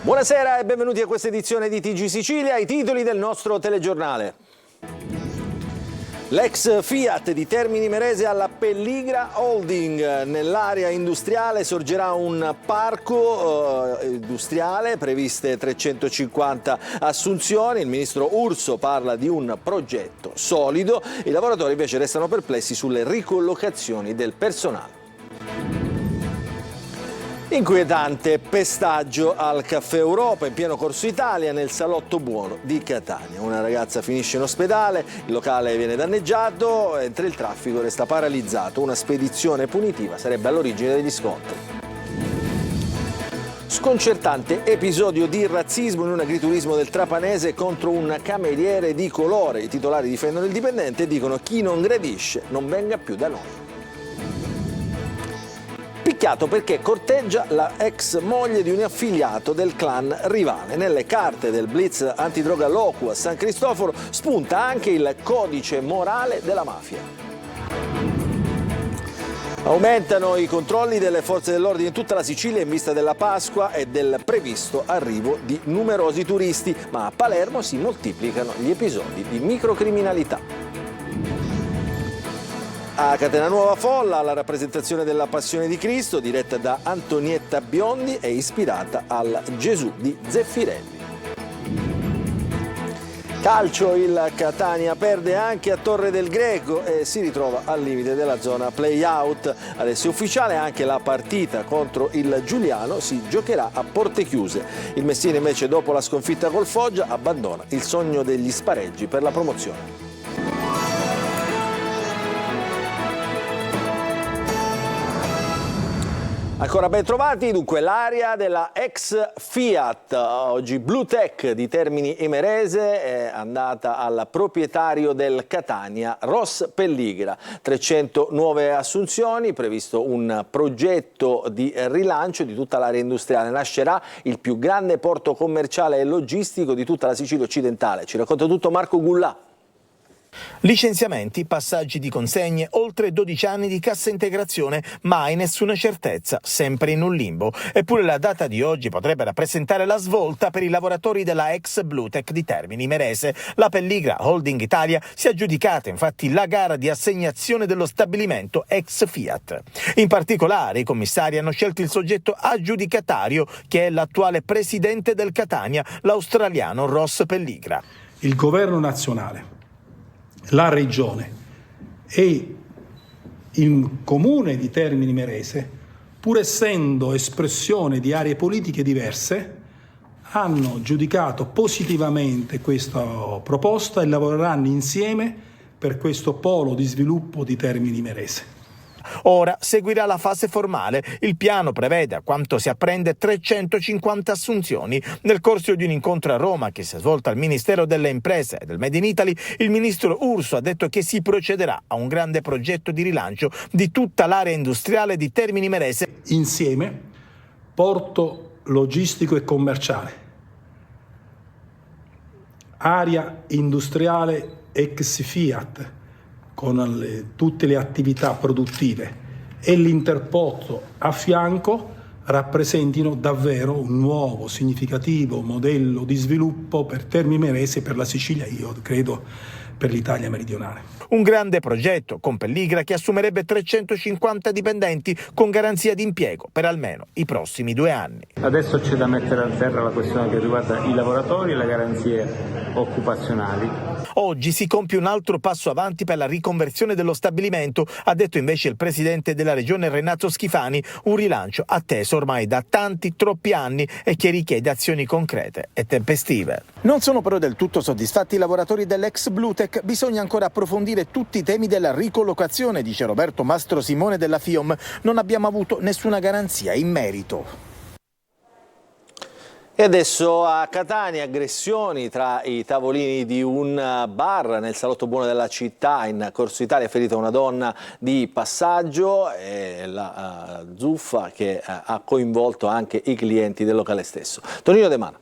Buonasera e benvenuti a questa edizione di TG Sicilia, i titoli del nostro telegiornale. L'ex Fiat di Termini Imerese alla Pelligra Holding. Nell'area industriale sorgerà un parco industriale, previste 350 assunzioni. Il ministro Urso parla di un progetto solido. I lavoratori invece restano perplessi sulle ricollocazioni del personale. Inquietante pestaggio al Caffè Europa in pieno Corso Italia nel salotto buono di Catania. Una ragazza finisce in ospedale, il locale viene danneggiato, mentre il traffico resta paralizzato. Una spedizione punitiva sarebbe all'origine degli scontri. Sconcertante episodio di razzismo in un agriturismo del Trapanese contro un cameriere di colore. I titolari difendono il dipendente e dicono: chi non gradisce non venga più da noi. Picchiato perché corteggia la ex moglie di un affiliato del clan rivale. Nelle carte del blitz antidroga Locu a San Cristoforo spunta anche il codice morale della mafia. Aumentano i controlli delle forze dell'ordine in tutta la Sicilia in vista della Pasqua e del previsto arrivo di numerosi turisti, ma a Palermo si moltiplicano gli episodi di microcriminalità. A Catena Nuova Folla, la rappresentazione della Passione di Cristo, diretta da Antonietta Biondi, è ispirata al Gesù di Zeffirelli. Calcio, il Catania perde anche a Torre del Greco e si ritrova al limite della zona play-out. Adesso è ufficiale, anche la partita contro il Giuliano si giocherà a porte chiuse. Il Messina invece, dopo la sconfitta col Foggia, abbandona il sogno degli spareggi per la promozione. Ancora ben trovati, dunque l'area della ex Fiat, oggi Bluetech di Termini Imerese, è andata al proprietario del Catania, Ross Pelligra. 300 nuove assunzioni, previsto un progetto di rilancio di tutta l'area industriale. Nascerà il più grande porto commerciale e logistico di tutta la Sicilia occidentale. Ci racconta tutto Marco Gullà. Licenziamenti, passaggi di consegne, oltre 12 anni di cassa integrazione, mai nessuna certezza, sempre in un limbo. Eppure la data di oggi potrebbe rappresentare la svolta per i lavoratori della ex Bluetech di Termini Imerese. La Pelligra Holding Italia si è aggiudicata infatti la gara di assegnazione dello stabilimento ex Fiat. In particolare i commissari hanno scelto il soggetto aggiudicatario, che è l'attuale presidente del Catania, l'australiano Ross Pelligra. Il governo nazionale, la regione e il comune di Termini Imerese, pur essendo espressione di aree politiche diverse, hanno giudicato positivamente questa proposta e lavoreranno insieme per questo polo di sviluppo di Termini Imerese. Ora seguirà la fase formale. Il piano prevede, a quanto si apprende, 350 assunzioni. Nel corso di un incontro a Roma che si è svolto al Ministero delle Imprese e del Made in Italy, il ministro Urso ha detto che si procederà a un grande progetto di rilancio di tutta l'area industriale di Termini Imerese. Insieme, porto logistico e commerciale, area industriale ex Fiat, con tutte le attività produttive, e l'interporto a fianco rappresentino davvero un nuovo, significativo modello di sviluppo per Termini Imerese e per la Sicilia, io credo per l'Italia meridionale. Un grande progetto con Pelligra che assumerebbe 350 dipendenti con garanzia di impiego per almeno i prossimi 2 anni. Adesso c'è da mettere a terra la questione che riguarda i lavoratori e le garanzie occupazionali. Oggi si compie un altro passo avanti per la riconversione dello stabilimento, ha detto invece il presidente della regione Renato Schifani, un rilancio atteso ormai da troppi anni e che richiede azioni concrete e tempestive. Non sono però del tutto soddisfatti i lavoratori dell'ex Bluetech, bisogna ancora approfondire tutti i temi della ricollocazione, dice Roberto Mastro Simone della FIOM, non abbiamo avuto nessuna garanzia in merito. E adesso a Catania, aggressioni tra i tavolini di un bar nel salotto buono della città in Corso Italia, ferita una donna di passaggio e la zuffa che ha coinvolto anche i clienti del locale stesso. Tonino De Mano.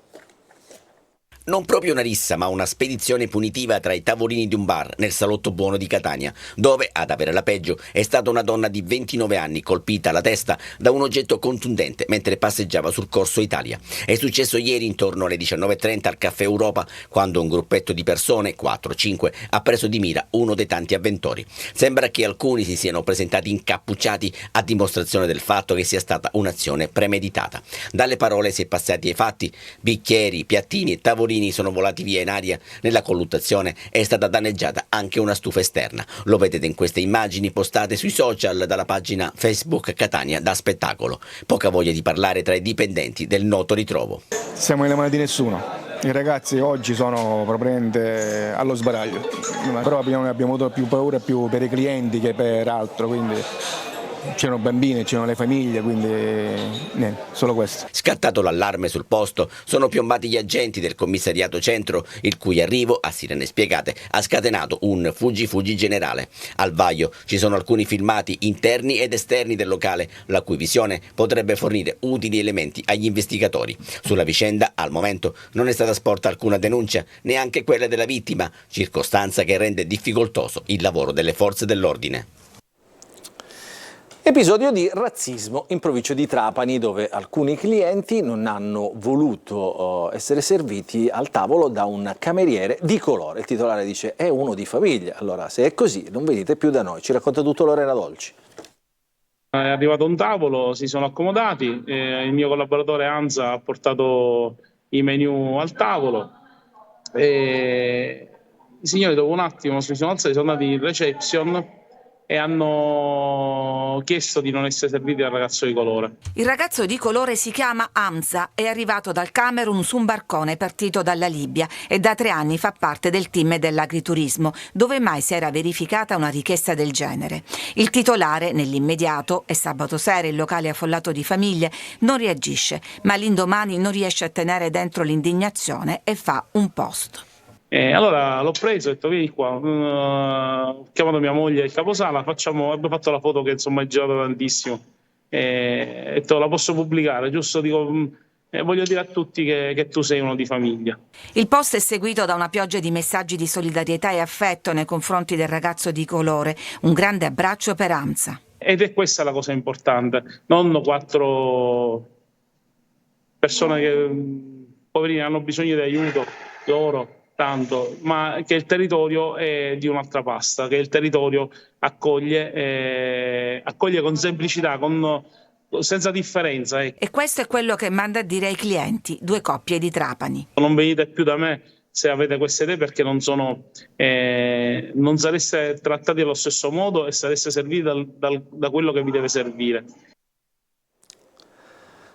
Non proprio una rissa, ma una spedizione punitiva tra i tavolini di un bar nel Salotto Buono di Catania, dove, ad avere la peggio, è stata una donna di 29 anni colpita alla testa da un oggetto contundente mentre passeggiava sul Corso Italia. È successo ieri intorno alle 19:30 al Caffè Europa, quando un gruppetto di persone, 4-5, ha preso di mira uno dei tanti avventori. Sembra che alcuni si siano presentati incappucciati, a dimostrazione del fatto che sia stata un'azione premeditata. Dalle parole si è passati ai fatti. Bicchieri, piattini e tavolini sono volati via in aria. Nella colluttazione è stata danneggiata anche una stufa esterna. Lo vedete in queste immagini postate sui social dalla pagina Facebook Catania da Spettacolo. Poca voglia di parlare tra i dipendenti del noto ritrovo. Siamo nelle mani di nessuno. I ragazzi oggi sono probabilmente allo sbaraglio, però abbiamo avuto più paura più per i clienti che per altro, quindi c'erano bambini, c'erano le famiglie, quindi niente, solo questo. Scattato l'allarme sul posto, sono piombati gli agenti del commissariato centro, il cui arrivo, a sirene spiegate, ha scatenato un fuggi generale. Al vaglio ci sono alcuni filmati interni ed esterni del locale, la cui visione potrebbe fornire utili elementi agli investigatori. Sulla vicenda, al momento, non è stata sporta alcuna denuncia, neanche quella della vittima, circostanza che rende difficoltoso il lavoro delle forze dell'ordine. Episodio di razzismo in provincia di Trapani, dove alcuni clienti non hanno voluto essere serviti al tavolo da un cameriere di colore. Il titolare dice: è uno di famiglia. Allora, se è così, non venite più da noi. Ci racconta tutto Lorena Dolci. È arrivato un tavolo, si sono accomodati, il mio collaboratore Anza ha portato i menu al tavolo e i signori dopo un attimo si sono alzati, sono andati in reception e hanno chiesto di non essere serviti dal ragazzo di colore. Il ragazzo di colore si chiama Hamza, è arrivato dal Camerun su un barcone partito dalla Libia e da 3 anni fa parte del team dell'agriturismo, dove mai si era verificata una richiesta del genere. Il titolare, nell'immediato, e sabato sera il locale affollato di famiglie, non reagisce, ma l'indomani non riesce a tenere dentro l'indignazione e fa un post. Allora l'ho preso, ho detto vieni qua, ho chiamato mia moglie e il caposala, abbiamo fatto la foto che insomma è girata tantissimo, ho detto la posso pubblicare, giusto, dico, voglio dire a tutti che tu sei uno di famiglia. Il post è seguito da una pioggia di messaggi di solidarietà e affetto nei confronti del ragazzo di colore, un grande abbraccio per Hamza. Ed è questa la cosa importante, non 4 persone che poverini hanno bisogno di aiuto loro, tanto, ma che il territorio è di un'altra pasta, che il territorio accoglie con semplicità, senza differenza. E questo è quello che manda a dire ai clienti, 2 coppie di Trapani. Non venite più da me se avete queste idee, perché non sareste trattati allo stesso modo e sareste serviti da quello che vi deve servire.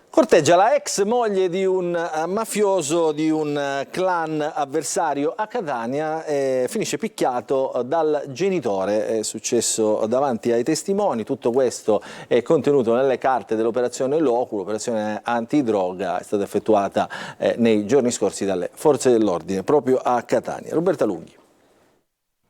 Corteggia la ex moglie di un mafioso di un clan avversario a Catania e finisce picchiato dal genitore. È successo davanti ai testimoni. Tutto questo è contenuto nelle carte dell'operazione Locu. L'operazione antidroga è stata effettuata nei giorni scorsi dalle forze dell'ordine proprio a Catania. Roberta Lunghi.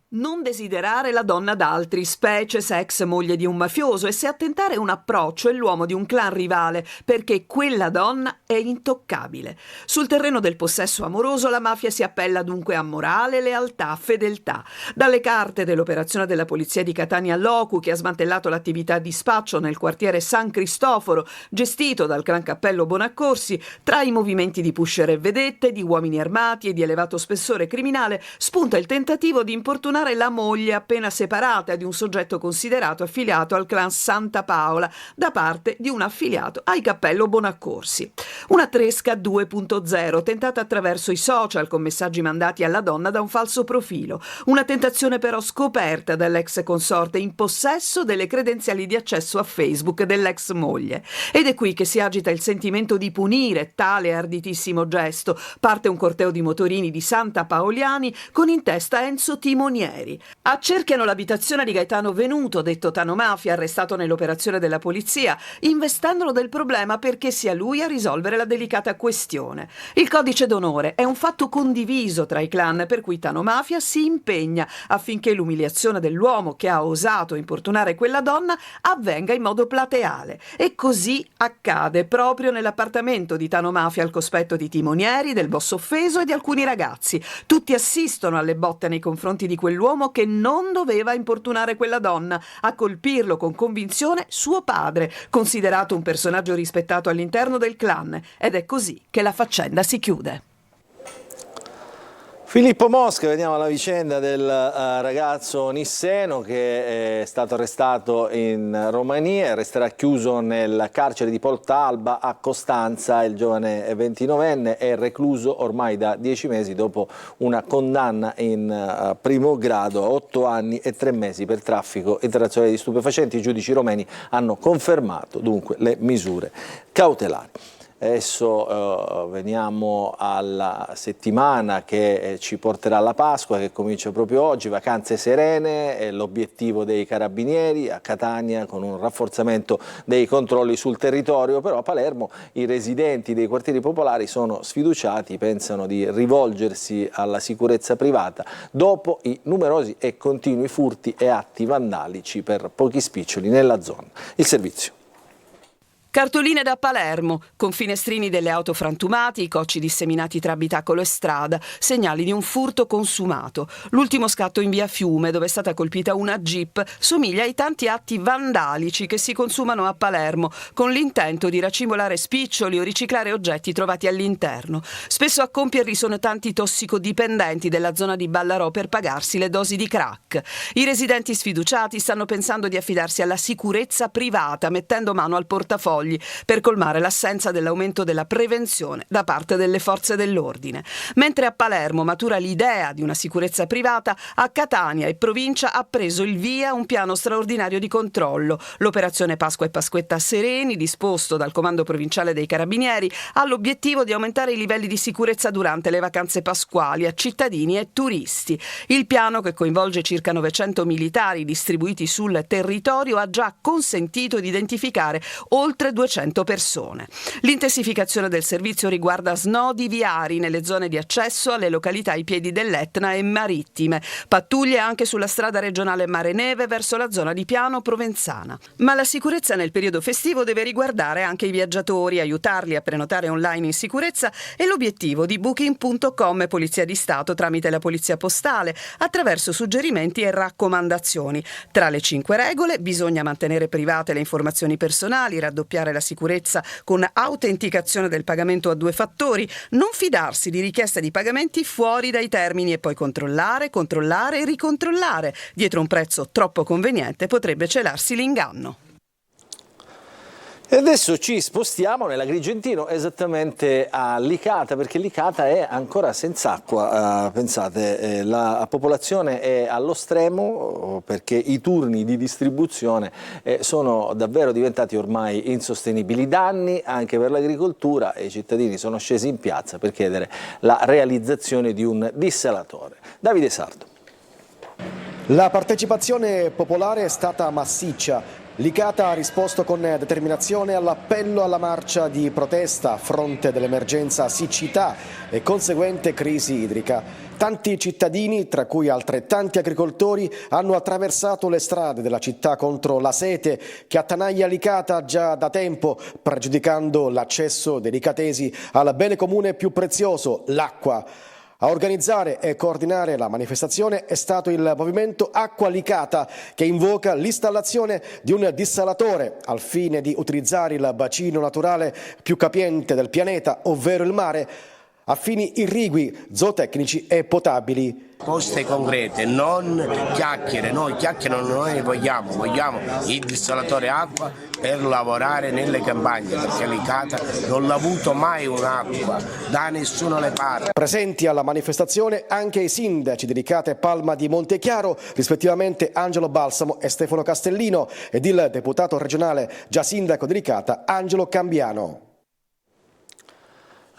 Non desiderare la donna d'altri, specie se ex moglie di un mafioso, e se a tentare un approccio è l'uomo di un clan rivale, perché quella donna è intoccabile. Sul terreno del possesso amoroso la mafia si appella dunque a morale, lealtà, fedeltà. Dalle carte dell'operazione della polizia di Catania Locu, che ha smantellato l'attività di spaccio nel quartiere San Cristoforo, gestito dal clan Cappello Bonaccorsi, tra i movimenti di pusher e vedette, di uomini armati e di elevato spessore criminale, spunta il tentativo di importunare la moglie appena separata di un soggetto considerato affiliato al clan Santa Paola da parte di un affiliato ai Cappello Bonaccorsi. Una tresca 2.0 tentata attraverso i social con messaggi mandati alla donna da un falso profilo. Una tentazione però scoperta dall'ex consorte in possesso delle credenziali di accesso a Facebook dell'ex moglie. Ed è qui che si agita il sentimento di punire tale arditissimo gesto. Parte un corteo di motorini di Santa Paoliani con in testa Enzo Timonieri, timonieri. Accerchiano l'abitazione di Gaetano Venuto, detto Tano Mafia, arrestato nell'operazione della polizia, investendolo del problema perché sia lui a risolvere la delicata questione. Il codice d'onore è un fatto condiviso tra i clan, per cui Tano Mafia si impegna affinché l'umiliazione dell'uomo che ha osato importunare quella donna avvenga in modo plateale. E così accade proprio nell'appartamento di Tano Mafia, al cospetto di timonieri, del boss offeso e di alcuni ragazzi. Tutti assistono alle botte nei confronti di quell'uomo che non doveva importunare quella donna. A colpirlo con convinzione suo padre, considerato un personaggio rispettato all'interno del clan. Ed è così che la faccenda si chiude. Filippo Mosca, veniamo alla vicenda del ragazzo nisseno che è stato arrestato in Romania e resterà chiuso nel carcere di Portalba a Costanza. Il giovane 29enne è recluso ormai da 10 mesi dopo una condanna in primo grado a 8 anni e 3 mesi per traffico internazionale di stupefacenti. I giudici romeni hanno confermato dunque le misure cautelari. Adesso veniamo alla settimana che ci porterà alla Pasqua, che comincia proprio oggi. Vacanze serene è l'obiettivo dei carabinieri a Catania, con un rafforzamento dei controlli sul territorio. Però a Palermo i residenti dei quartieri popolari sono sfiduciati, pensano di rivolgersi alla sicurezza privata dopo i numerosi e continui furti e atti vandalici per pochi spiccioli nella zona. Il servizio. Cartoline da Palermo, con finestrini delle auto frantumati, i cocci disseminati tra abitacolo e strada, segnali di un furto consumato. L'ultimo scatto in via Fiume, dove è stata colpita una Jeep, somiglia ai tanti atti vandalici che si consumano a Palermo, con l'intento di racimolare spiccioli o riciclare oggetti trovati all'interno. Spesso a compierli sono tanti tossicodipendenti della zona di Ballarò per pagarsi le dosi di crack. I residenti sfiduciati stanno pensando di affidarsi alla sicurezza privata, mettendo mano al portafogli per colmare l'assenza dell'aumento della prevenzione da parte delle forze dell'ordine. Mentre a Palermo matura l'idea di una sicurezza privata, a Catania e provincia ha preso il via un piano straordinario di controllo. L'operazione Pasqua e Pasquetta Sereni, disposto dal Comando Provinciale dei Carabinieri, ha l'obiettivo di aumentare i livelli di sicurezza durante le vacanze pasquali a cittadini e turisti. Il piano, che coinvolge circa 900 militari distribuiti sul territorio, ha già consentito di identificare oltre 200 persone. L'intensificazione del servizio riguarda snodi viari nelle zone di accesso alle località ai piedi dell'Etna e marittime, pattuglie anche sulla strada regionale Mare Neve verso la zona di Piano Provenzana. Ma la sicurezza nel periodo festivo deve riguardare anche i viaggiatori, aiutarli a prenotare online in sicurezza è l'obiettivo di Booking.com e Polizia di Stato tramite la Polizia Postale, attraverso suggerimenti e raccomandazioni. Tra le 5 regole bisogna mantenere private le informazioni personali, raddoppiare la sicurezza con autenticazione del pagamento a 2 fattori, non fidarsi di richieste di pagamenti fuori dai termini e poi controllare e ricontrollare. Dietro un prezzo troppo conveniente potrebbe celarsi l'inganno. E adesso ci spostiamo nell'Agrigentino, esattamente a Licata, perché Licata è ancora senza acqua. Pensate, la popolazione è allo stremo perché i turni di distribuzione sono davvero diventati ormai insostenibili. Danni anche per l'agricoltura e i cittadini sono scesi in piazza per chiedere la realizzazione di un dissalatore. Davide Sardo. La partecipazione popolare è stata massiccia. Licata ha risposto con determinazione all'appello alla marcia di protesta a fronte dell'emergenza siccità e conseguente crisi idrica. Tanti cittadini, tra cui altrettanti agricoltori, hanno attraversato le strade della città contro la sete che attanaglia Licata già da tempo, pregiudicando l'accesso dei licatesi al bene comune più prezioso, l'acqua. A organizzare e coordinare la manifestazione è stato il movimento Acqua Licata, che invoca l'installazione di un dissalatore al fine di utilizzare il bacino naturale più capiente del pianeta, ovvero il mare, a fini irrigui, zootecnici e potabili. Poste concrete, non chiacchiere, noi non ne vogliamo il dissalatore acqua per lavorare nelle campagne, perché Licata non l'ha avuto mai un'acqua da nessuna le parti. Presenti alla manifestazione anche i sindaci di Licata e Palma di Montechiaro, rispettivamente Angelo Balsamo e Stefano Castellino, ed il deputato regionale già sindaco di Licata Angelo Cambiano.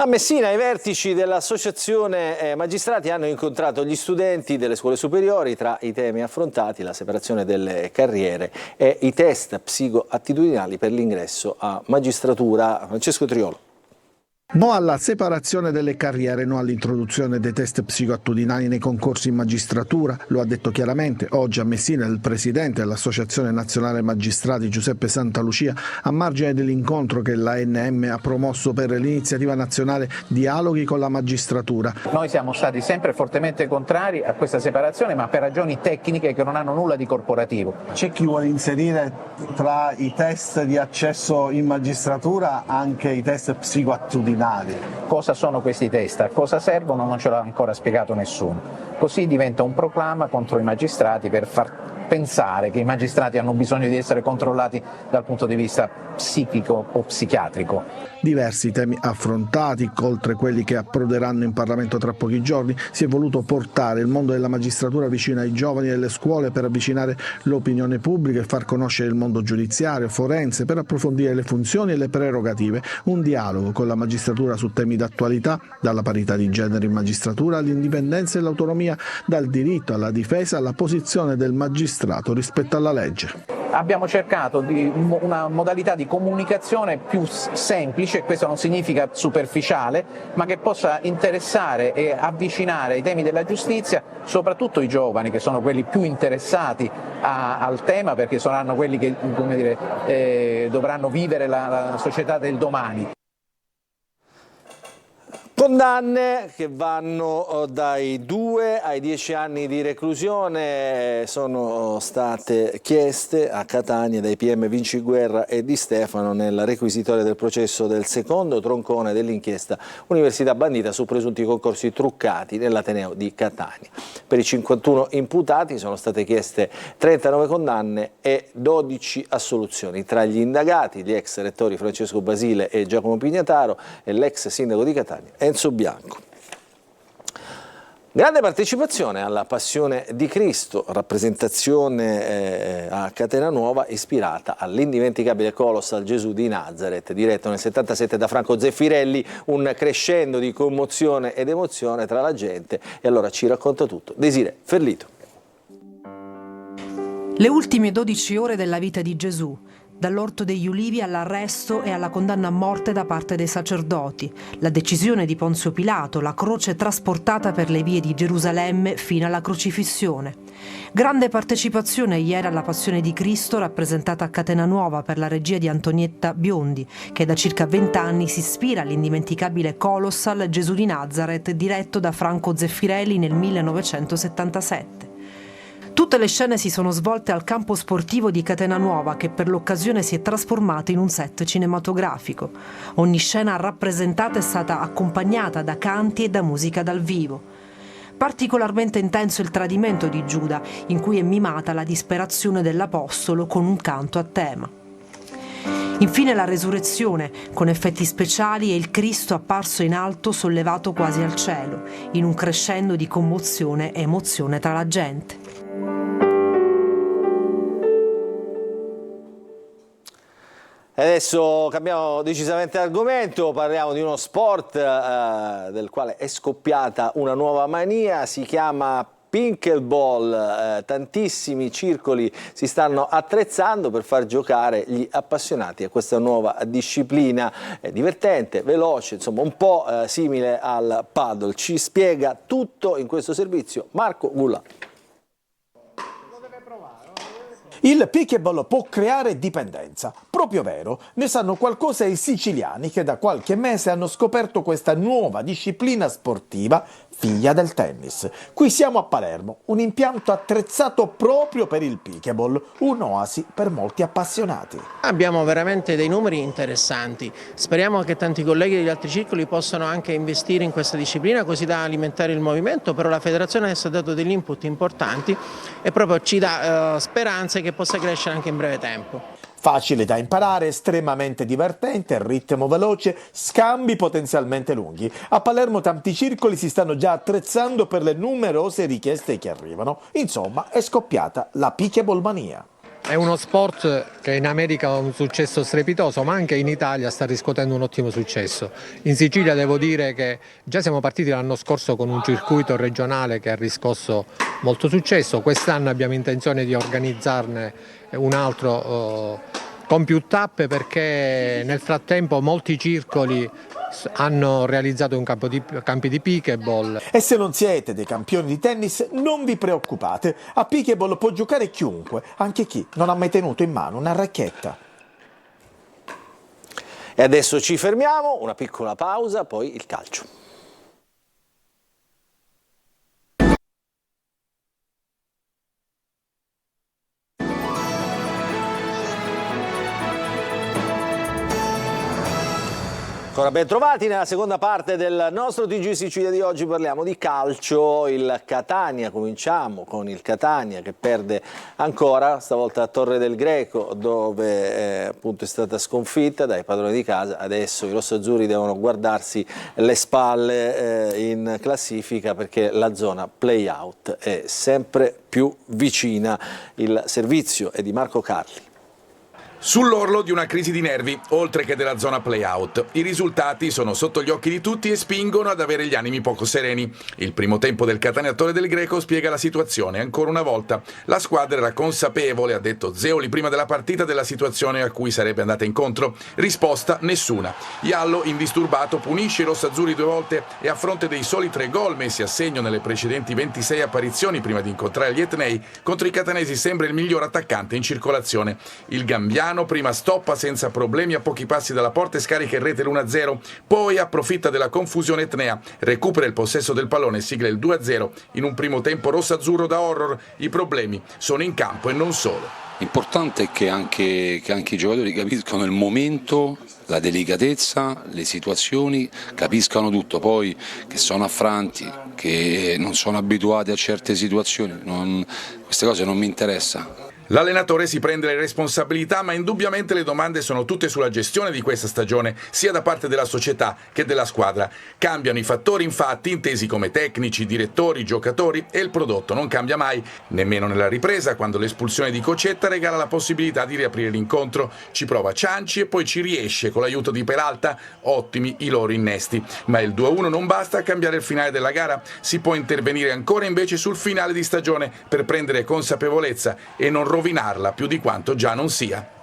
A Messina i vertici dell'Associazione Magistrati hanno incontrato gli studenti delle scuole superiori. Tra i temi affrontati la separazione delle carriere e i test psicoattitudinali per l'ingresso a magistratura. Francesco Triolo. No alla separazione delle carriere, no all'introduzione dei test psicoattitudinali nei concorsi in magistratura, lo ha detto chiaramente oggi a Messina il presidente dell'Associazione Nazionale Magistrati Giuseppe Santalucia a margine dell'incontro che l'ANM ha promosso per l'iniziativa nazionale Dialoghi con la Magistratura. Noi siamo stati sempre fortemente contrari a questa separazione, ma per ragioni tecniche che non hanno nulla di corporativo. C'è chi vuole inserire tra i test di accesso in magistratura anche i test psicoattitudinali. Cosa sono questi test? A cosa servono? Non ce l'ha ancora spiegato nessuno. Così diventa un proclama contro i magistrati per far pensare che i magistrati hanno bisogno di essere controllati dal punto di vista psichico o psichiatrico. Diversi temi affrontati, oltre quelli che approderanno in Parlamento tra pochi giorni, si è voluto portare il mondo della magistratura vicino ai giovani delle scuole per avvicinare l'opinione pubblica e far conoscere il mondo giudiziario, forense, per approfondire le funzioni e le prerogative. Un dialogo con la magistratura su temi d'attualità, dalla parità di genere in magistratura all'indipendenza e l'autonomia, dal diritto alla difesa alla posizione del magistrato rispetto alla legge. Abbiamo cercato una modalità di comunicazione più semplice, questo non significa superficiale, ma che possa interessare e avvicinare ai temi della giustizia soprattutto i giovani, che sono quelli più interessati al tema, perché saranno quelli che, come dire, dovranno vivere la società del domani. Condanne che vanno dai 2 ai 10 anni di reclusione sono state chieste a Catania dai PM Vinciguerra e Di Stefano nel requisitorio del processo del secondo troncone dell'inchiesta Università bandita su presunti concorsi truccati nell'Ateneo di Catania. Per i 51 imputati sono state chieste 39 condanne e 12 assoluzioni. Tra gli indagati gli ex rettori Francesco Basile e Giacomo Pignataro e l'ex sindaco di Catania Enzo Bianco. Grande partecipazione alla Passione di Cristo, rappresentazione a Catena Nuova ispirata all'indimenticabile Colossal Gesù di Nazareth, diretto nel 77 da Franco Zeffirelli, un crescendo di commozione ed emozione tra la gente. E allora ci racconta tutto Desiree Ferlito. Le ultime 12 ore della vita di Gesù, dall'Orto degli Ulivi all'arresto e alla condanna a morte da parte dei sacerdoti, la decisione di Ponzio Pilato, la croce trasportata per le vie di Gerusalemme fino alla crocifissione. Grande partecipazione ieri alla Passione di Cristo, rappresentata a Catena Nuova per la regia di Antonietta Biondi, che da circa 20 anni si ispira all'indimenticabile Colossal Gesù di Nazareth, diretto da Franco Zeffirelli nel 1977. Tutte le scene si sono svolte al campo sportivo di Catena Nuova, che per l'occasione si è trasformato in un set cinematografico. Ogni scena rappresentata è stata accompagnata da canti e da musica dal vivo. Particolarmente intenso il tradimento di Giuda, in cui è mimata la disperazione dell'Apostolo con un canto a tema. Infine la resurrezione, con effetti speciali, e il Cristo apparso in alto, sollevato quasi al cielo, in un crescendo di commozione e emozione tra la gente. Adesso cambiamo decisamente argomento, parliamo di uno sport del quale è scoppiata una nuova mania, si chiama Pickleball. Tantissimi circoli si stanno attrezzando per far giocare gli appassionati a questa nuova disciplina. È divertente, veloce, insomma un po' simile al paddle. Ci spiega tutto in questo servizio Marco Gulla. Il pickleball può creare dipendenza. Proprio vero, ne sanno qualcosa i siciliani che da qualche mese hanno scoperto questa nuova disciplina sportiva figlia del tennis. Qui siamo a Palermo, un impianto attrezzato proprio per il pickleball, un'oasi per molti appassionati. Abbiamo veramente dei numeri interessanti, speriamo che tanti colleghi degli altri circoli possano anche investire in questa disciplina così da alimentare il movimento, però la federazione adesso ha dato degli input importanti e proprio ci dà speranze che possa crescere anche in breve tempo. Facile da imparare, estremamente divertente, ritmo veloce, scambi potenzialmente lunghi. A Palermo tanti circoli si stanno già attrezzando per le numerose richieste che arrivano. Insomma, è scoppiata la pickleball mania. È uno sport che in America ha un successo strepitoso, ma anche in Italia sta riscuotendo un ottimo successo. In Sicilia devo dire che già siamo partiti l'anno scorso con un circuito regionale che ha riscosso molto successo. Quest'anno abbiamo intenzione di organizzarne un altro con più tappe, perché nel frattempo molti circoli hanno realizzato campi di pickleball. E se non siete dei campioni di tennis, non vi preoccupate. A pickleball può giocare chiunque, anche chi non ha mai tenuto in mano una racchetta. E adesso ci fermiamo, una piccola pausa, poi il calcio. Ancora ben trovati nella seconda parte del nostro TG Sicilia di oggi. Parliamo di calcio, il Catania. Cominciamo con il Catania che perde ancora, stavolta a Torre del Greco, dove appunto è stata sconfitta dai padroni di casa. Adesso i rossazzurri devono guardarsi le spalle in classifica, perché la zona play-out è sempre più vicina. Il servizio è di Marco Carli. Sull'orlo di una crisi di nervi, oltre che della zona play-out. I risultati sono sotto gli occhi di tutti e spingono ad avere gli animi poco sereni. Il primo tempo del Catania a Torre del Greco spiega la situazione. Ancora una volta la squadra era consapevole, ha detto Zeoli prima della partita, della situazione a cui sarebbe andata incontro. Risposta nessuna. Iallo, indisturbato, punisce i rossazzurri 2 volte e a fronte dei soli 3 gol messi a segno nelle precedenti 26 apparizioni prima di incontrare gli etnei, contro i catanesi sembra il miglior attaccante in circolazione. Il Gambiano prima stoppa senza problemi a pochi passi dalla porta e scarica in rete l'1-0, poi approfitta della confusione etnea, recupera il possesso del pallone e sigla il 2-0 in un primo tempo rossazzurro da horror. I problemi sono in campo e non solo. L'importante è che anche i giocatori capiscano il momento, la delicatezza, le situazioni, capiscano tutto, poi che sono affranti, che non sono abituati a certe situazioni, queste cose non mi interessano. L'allenatore si prende le responsabilità, ma indubbiamente le domande sono tutte sulla gestione di questa stagione, sia da parte della società che della squadra. Cambiano i fattori, infatti, intesi come tecnici, direttori, giocatori, e il prodotto non cambia mai, nemmeno nella ripresa, quando l'espulsione di Cocetta regala la possibilità di riaprire l'incontro. Ci prova Cianci e poi ci riesce con l'aiuto di Peralta. Ottimi i loro innesti. Ma il 2-1 non basta a cambiare il finale della gara. Si può intervenire ancora invece sul finale di stagione per prendere consapevolezza e non rovinarla più di quanto già non sia.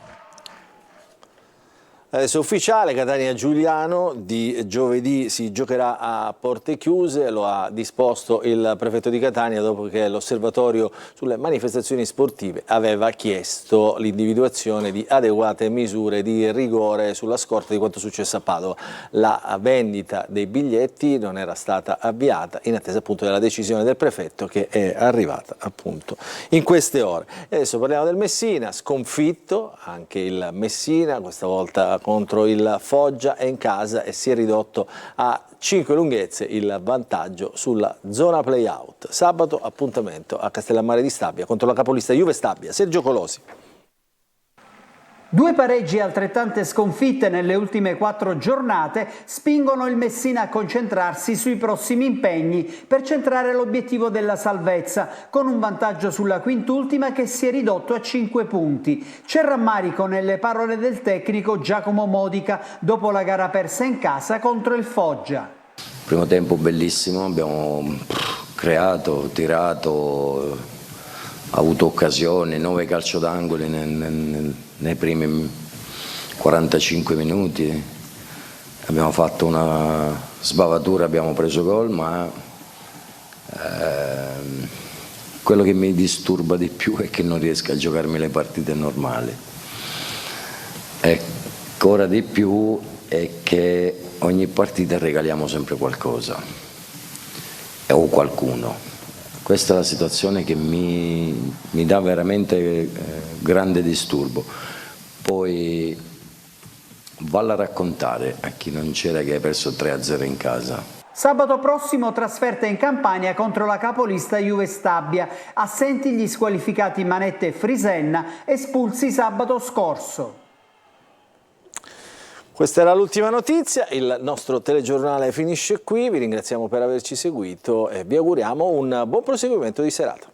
Adesso è ufficiale, Catania Giuliano di giovedì si giocherà a porte chiuse, lo ha disposto il prefetto di Catania dopo che l'osservatorio sulle manifestazioni sportive aveva chiesto l'individuazione di adeguate misure di rigore sulla scorta di quanto successo a Padova. La vendita dei biglietti non era stata avviata in attesa appunto della decisione del prefetto, che è arrivata appunto in queste ore. E adesso parliamo del Messina, sconfitto anche il Messina, questa volta contro il Foggia, è in casa e si è ridotto a 5 lunghezze il vantaggio sulla zona play-out. Sabato appuntamento a Castellammare di Stabia contro la capolista Juve Stabia. Sergio Colosi. 2 pareggi e altrettante sconfitte nelle ultime 4 giornate spingono il Messina a concentrarsi sui prossimi impegni per centrare l'obiettivo della salvezza, con un vantaggio sulla quintultima che si è ridotto a 5 punti. C'è rammarico nelle parole del tecnico Giacomo Modica dopo la gara persa in casa contro il Foggia. Primo tempo bellissimo, abbiamo creato, tirato, avuto occasioni, 9 calcio d'angoli nei primi 45 minuti, abbiamo fatto una sbavatura, abbiamo preso gol, ma quello che mi disturba di più è che non riesco a giocarmi le partite normali. Ancora di più è che ogni partita regaliamo sempre qualcosa o qualcuno. Questa è la situazione che mi dà veramente grande disturbo. Poi valla a raccontare a chi non c'era che hai perso 3-0 in casa. Sabato prossimo trasferta in Campania contro la capolista Juve Stabia. Assenti gli squalificati Manette e Frisenna, espulsi sabato scorso. Questa era l'ultima notizia, il nostro telegiornale finisce qui, vi ringraziamo per averci seguito e vi auguriamo un buon proseguimento di serata.